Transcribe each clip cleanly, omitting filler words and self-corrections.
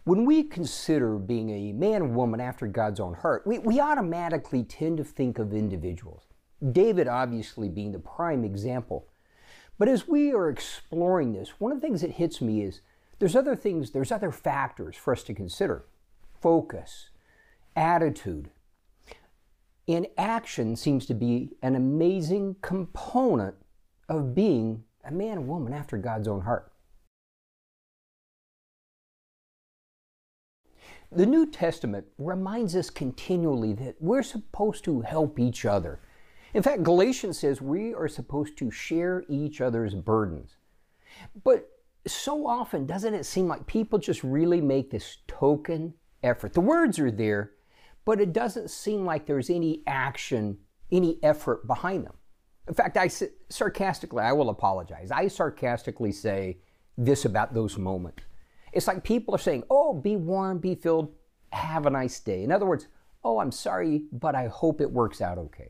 When we consider being a man or woman after God's own heart, we automatically tend to think of individuals. David obviously being the prime example. But as we are exploring this, one of the things that hits me is there's other factors for us to consider. Focus, attitude, and action seems to be an amazing component of being a man or woman after God's own heart. The New Testament reminds us continually that we're supposed to help each other. In fact, Galatians says we are supposed to share each other's burdens. But so often, doesn't it seem like people just really make this token effort? The words are there, but it doesn't seem like there's any action, any effort behind them. In fact, I will apologize. I sarcastically say this about those moments. It's like people are saying, oh, be warm, be filled, have a nice day. In other words, oh, I'm sorry, but I hope it works out okay.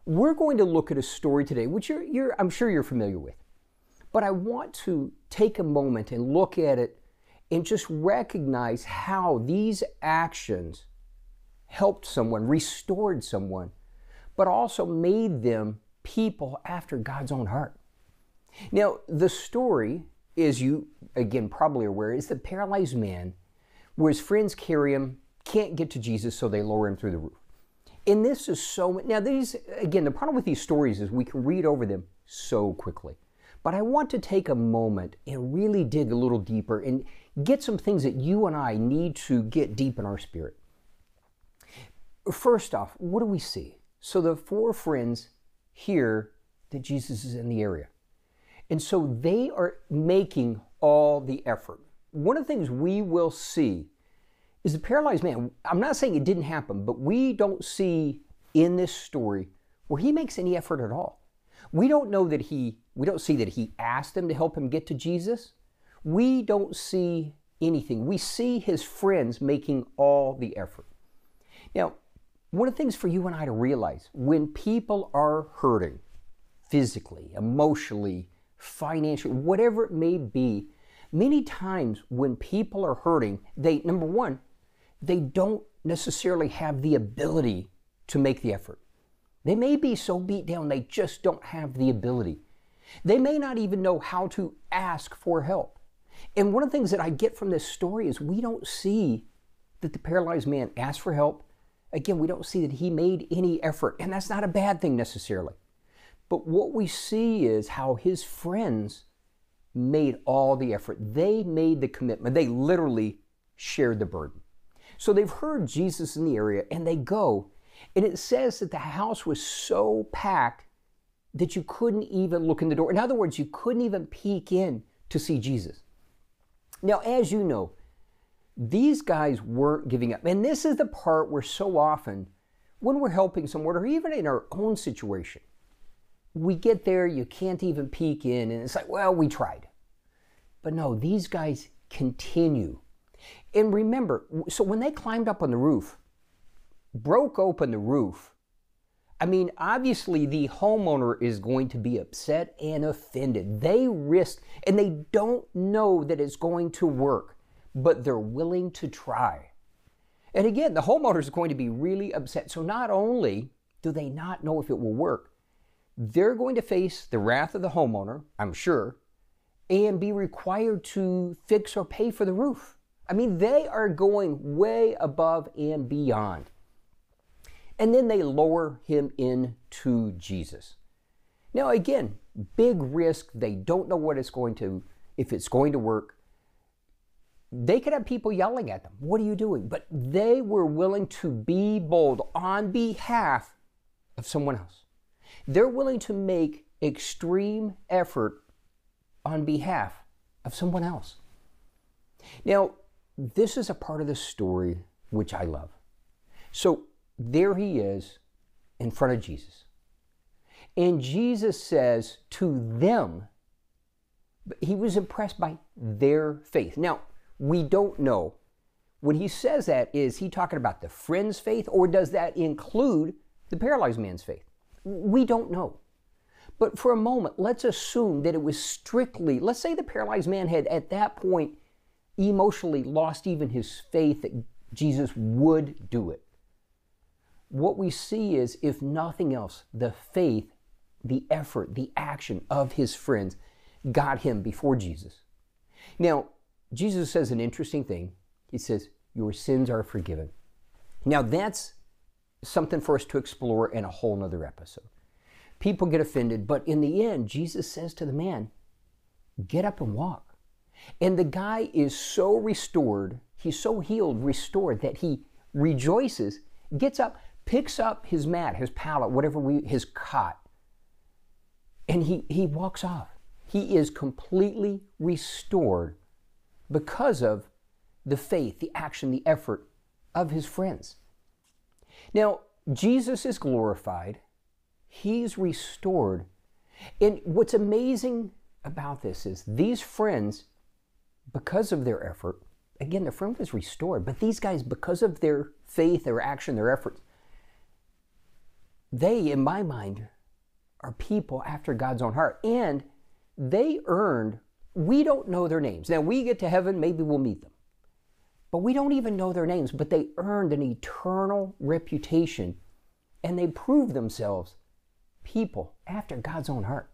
We're going to look at a story today, which I'm sure you're familiar with. But I want to take a moment and look at it and just recognize how these actions helped someone, restored someone, but also made them people after God's own heart. Now, the story, as you, again, probably are aware, is the paralyzed man where his friends carry him, can't get to Jesus, so they lower him through the roof. And this is so, now these, again, the problem with these stories is we can read over them so quickly. But I want to take a moment and really dig a little deeper and get some things that you and I need to get deep in our spirit. First off, what do we see? So the four friends hear that Jesus is in the area. And so they are making all the effort. One of the things we will see is the paralyzed man. I'm not saying it didn't happen, but we don't see in this story where he makes any effort at all. We don't see that he asked them to help him get to Jesus. We don't see anything. We see his friends making all the effort. Now, one of the things for you and I to realize, when people are hurting physically, emotionally, financially, whatever it may be, many times when people are hurting, number one, they don't necessarily have the ability to make the effort. They may be so beat down, they just don't have the ability. They may not even know how to ask for help. And one of the things that I get from this story is we don't see that the paralyzed man asked for help. Again, we don't see that he made any effort, and that's not a bad thing necessarily. But what we see is how his friends made all the effort. They made the commitment. They literally shared the burden. So they've heard Jesus in the area, and they go. And it says that the house was so packed that you couldn't even look in the door. In other words, you couldn't even peek in to see Jesus. Now, as you know, these guys weren't giving up. And this is the part where so often, when we're helping someone, or even in our own situation, we get there, you can't even peek in, and it's like, well, we tried. But no, these guys continue. And remember, so when they climbed up on the roof, broke open the roof, I mean, obviously the homeowner is going to be upset and offended. They risked, and they don't know that it's going to work, but they're willing to try. And again, the homeowner is going to be really upset. So not only do they not know if it will work, they're going to face the wrath of the homeowner, I'm sure, and be required to fix or pay for the roof. I mean, they are going way above and beyond. And then they lower him into Jesus. Now again, big risk. They don't know if it's going to work. They could have people yelling at them. What are you doing? But they were willing to be bold on behalf of someone else. They're willing to make extreme effort on behalf of someone else. Now, this is a part of the story which I love. So there he is in front of Jesus. And Jesus says to them, he was impressed by their faith. Now, we don't know. When he says that, is he talking about the friend's faith, or does that include the paralyzed man's faith? We don't know. But for a moment, let's assume that it was strictly, let's say the paralyzed man had at that point emotionally lost even his faith that Jesus would do it. What we see is, if nothing else, the faith, the effort, the action of his friends got him before Jesus. Now, Jesus says an interesting thing. He says, your sins are forgiven. Now, that's something for us to explore in a whole nother episode. People get offended, but in the end, Jesus says to the man, get up and walk. And the guy is so restored, he's so healed, restored, that he rejoices, gets up, picks up his mat, his pallet, his cot, and he walks off. He is completely restored because of the faith, the action, the effort of his friends. Now, Jesus is glorified. He's restored. And what's amazing about this is these friends, because of their effort, again, their friend was restored, but these guys, because of their faith, their action, their efforts, they, in my mind, are people after God's own heart. And they earned, we don't know their names. Now, we get to heaven, maybe we'll meet them. But we don't even know their names, but they earned an eternal reputation, and they proved themselves people after God's own heart.